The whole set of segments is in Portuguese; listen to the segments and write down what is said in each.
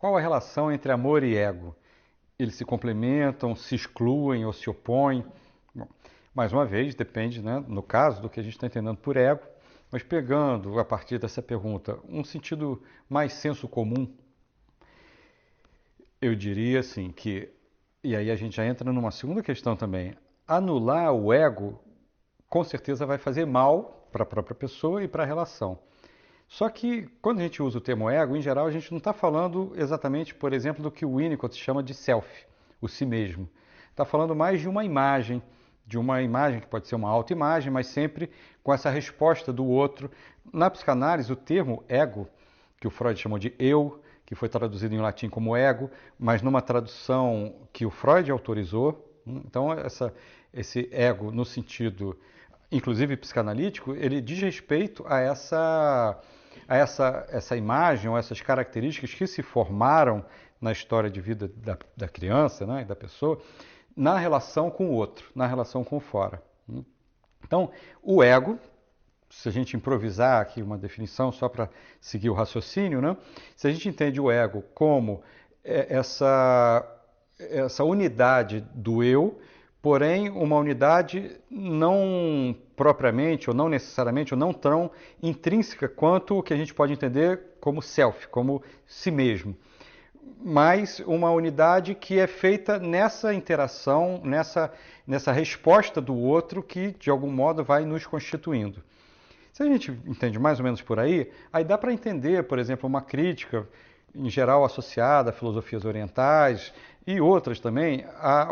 qual a relação entre amor e ego? Eles se complementam, se excluem ou se opõem? Bom, mais uma vez, depende, né, no caso, do que a gente está entendendo por ego, mas pegando, a partir dessa pergunta, um sentido mais senso comum, eu diria assim que, e aí a gente já entra numa segunda questão também, anular o ego com certeza vai fazer mal para a própria pessoa e para a relação. Só que quando a gente usa o termo ego, em geral a gente não está falando exatamente, por exemplo, do que o Winnicott chama de self, o si mesmo. Está falando mais de uma imagem que pode ser uma autoimagem, mas sempre com essa resposta do outro. Na psicanálise, o termo ego, que o Freud chamou de eu, que foi traduzido em latim como ego, mas numa tradução que o Freud autorizou. Então, esse ego, no sentido, inclusive psicanalítico, ele diz respeito a essa imagem ou essas características que se formaram na história de vida da criança, né, da pessoa, na relação com o outro, na relação com o fora. Então, o ego, se a gente improvisar aqui uma definição só para seguir o raciocínio, né? Se a gente entende o ego como essa unidade do eu, porém uma unidade não propriamente, ou não necessariamente, ou não tão intrínseca quanto o que a gente pode entender como self, como si mesmo, mas uma unidade que é feita nessa interação, nessa resposta do outro que, de algum modo, vai nos constituindo. Se a gente entende mais ou menos por aí dá para entender, por exemplo, uma crítica, em geral associada a filosofias orientais e outras também,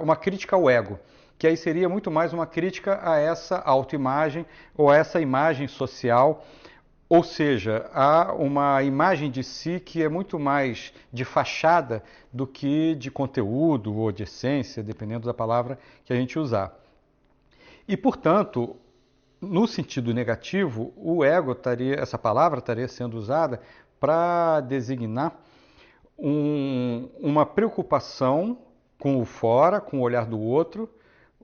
uma crítica ao ego, que aí seria muito mais uma crítica a essa autoimagem ou a essa imagem social, ou seja, há uma imagem de si que é muito mais de fachada do que de conteúdo ou de essência, dependendo da palavra que a gente usar. E, portanto, no sentido negativo, essa palavra estaria sendo usada para designar uma preocupação com o fora, com o olhar do outro,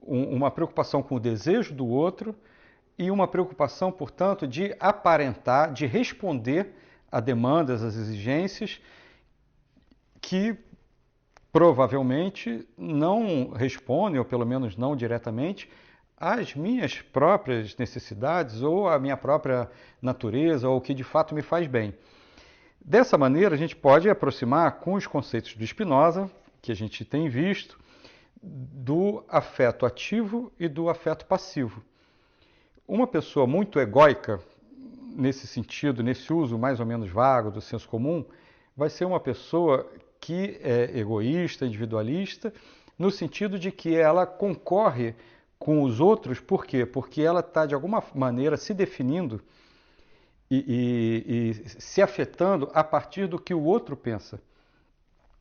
uma preocupação com o desejo do outro e uma preocupação, portanto, de aparentar, de responder a demandas, às exigências que provavelmente não respondem, ou pelo menos não diretamente, às minhas próprias necessidades ou à minha própria natureza ou o que de fato me faz bem. Dessa maneira, a gente pode aproximar com os conceitos do Spinoza, que a gente tem visto, do afeto ativo e do afeto passivo. Uma pessoa muito egóica, nesse sentido, nesse uso mais ou menos vago do senso comum, vai ser uma pessoa que é egoísta, individualista, no sentido de que ela concorre com os outros, por quê? Porque ela está, de alguma maneira, se definindo e se afetando a partir do que o outro pensa.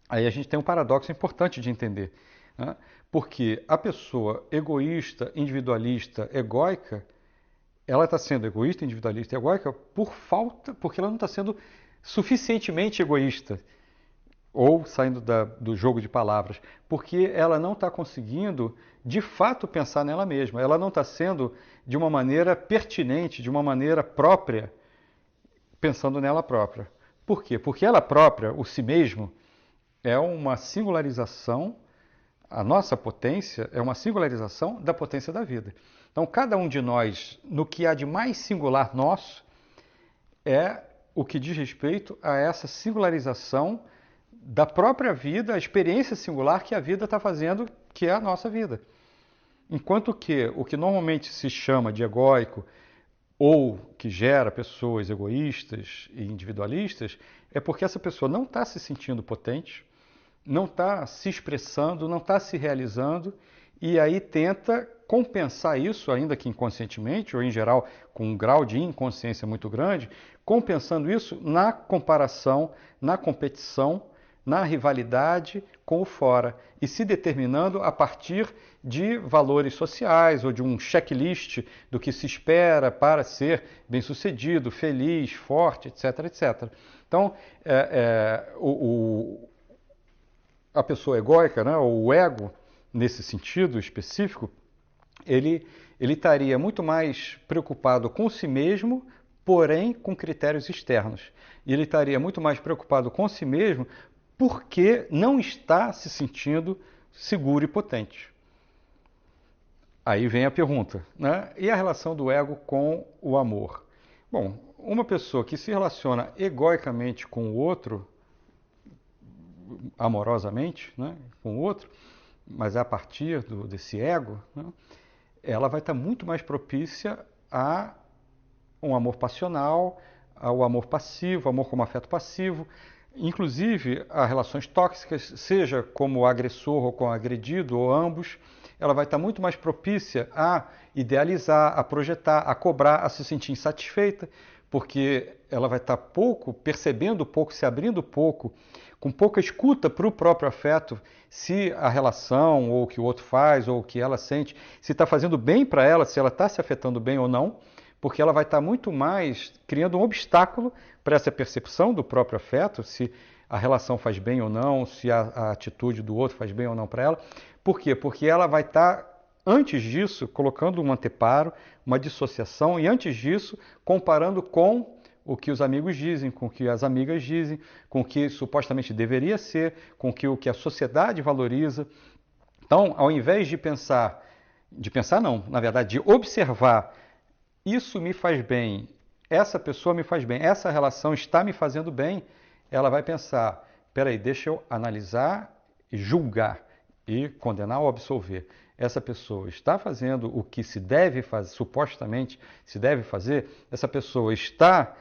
Aí a gente tem um paradoxo importante de entender, né? Porque a pessoa egoísta, individualista, egóica, ela está sendo egoísta, individualista e egóica porque ela não está sendo suficientemente egoísta, ou saindo do jogo de palavras, porque ela não está conseguindo, de fato, pensar nela mesma. Ela não está sendo, de uma maneira pertinente, de uma maneira própria, pensando nela própria. Por quê? Porque ela própria, o si mesmo, é uma singularização, a nossa potência é uma singularização da potência da vida. Então, cada um de nós, no que há de mais singular nosso, é o que diz respeito a essa singularização da própria vida, a experiência singular que a vida está fazendo, que é a nossa vida. Enquanto que o que normalmente se chama de egóico, ou que gera pessoas egoístas e individualistas, é porque essa pessoa não está se sentindo potente, não está se expressando, não está se realizando, e aí tenta compensar isso, ainda que inconscientemente, ou em geral com um grau de inconsciência muito grande, compensando isso na comparação, na competição, na rivalidade com o fora, e se determinando a partir de valores sociais ou de um checklist do que se espera para ser bem-sucedido, feliz, forte, etc, etc. Então, a pessoa egóica, né, ou o ego, nesse sentido específico, ele estaria muito mais preocupado com si mesmo, porém com critérios externos. E ele estaria muito mais preocupado com si mesmo porque não está se sentindo seguro e potente. Aí vem a pergunta, né? E a relação do ego com o amor? Bom, uma pessoa que se relaciona egoicamente com o outro, amorosamente, né, com o outro, mas a partir desse ego, né, ela vai estar muito mais propícia a um amor passional, ao amor passivo, amor como afeto passivo, inclusive a relações tóxicas, seja como agressor ou com agredido, ou ambos, ela vai estar muito mais propícia a idealizar, a projetar, a cobrar, a se sentir insatisfeita, porque ela vai estar pouco, percebendo pouco, se abrindo pouco, com pouca escuta para o próprio afeto, se a relação, ou o que o outro faz, ou o que ela sente, se está fazendo bem para ela, se ela está se afetando bem ou não, porque ela vai estar muito mais criando um obstáculo para essa percepção do próprio afeto, se a relação faz bem ou não, se a atitude do outro faz bem ou não para ela. Por quê? Porque ela vai estar, antes disso, colocando um anteparo, uma dissociação, e antes disso, comparando com o que os amigos dizem, com o que as amigas dizem, com o que supostamente deveria ser, com o que a sociedade valoriza. Então, ao invés de pensar não, na verdade, de observar, isso me faz bem, essa pessoa me faz bem, essa relação está me fazendo bem, ela vai pensar, peraí, deixa eu analisar e julgar e condenar ou absolver. Essa pessoa está fazendo o que se deve fazer, supostamente se deve fazer, essa pessoa está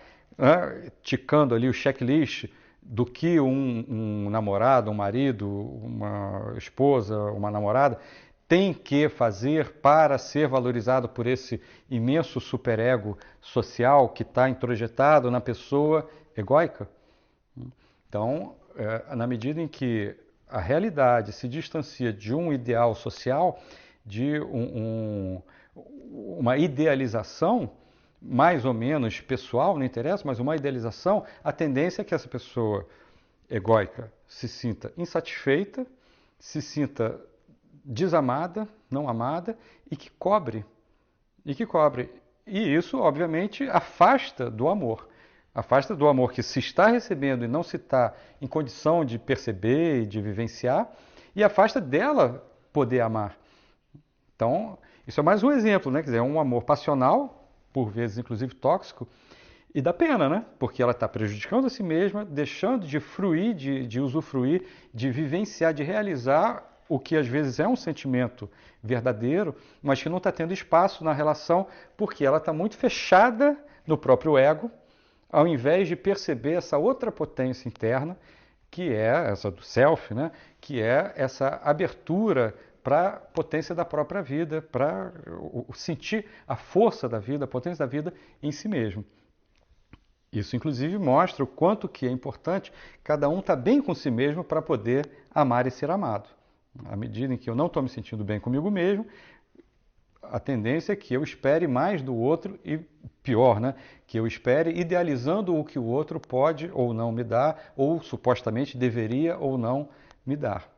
ticando ali o checklist do que um namorado, um marido, uma esposa, uma namorada tem que fazer para ser valorizado por esse imenso superego social que está introjetado na pessoa egóica. Então, na medida em que a realidade se distancia de um ideal social, de uma idealização, mais ou menos pessoal, não interessa, mas uma idealização, a tendência é que essa pessoa egóica se sinta insatisfeita, se sinta desamada, não amada, e que cobre. E isso, obviamente, afasta do amor. Afasta do amor que se está recebendo e não se está em condição de perceber e de vivenciar, e afasta dela poder amar. Então, isso é mais um exemplo, né? Quer dizer, é um amor passional, por vezes inclusive tóxico, e dá pena, né? Porque ela está prejudicando a si mesma, deixando de fruir, de usufruir, de vivenciar, de realizar o que às vezes é um sentimento verdadeiro, mas que não está tendo espaço na relação porque ela está muito fechada no próprio ego, ao invés de perceber essa outra potência interna, que é essa do self, né? Que é essa abertura para a potência da própria vida, para sentir a força da vida, a potência da vida em si mesmo. Isso, inclusive, mostra o quanto que é importante cada um estar bem com si mesmo para poder amar e ser amado. À medida em que eu não estou me sentindo bem comigo mesmo, a tendência é que eu espere mais do outro e, pior, né? Que eu espere idealizando o que o outro pode ou não me dar, ou supostamente deveria ou não me dar.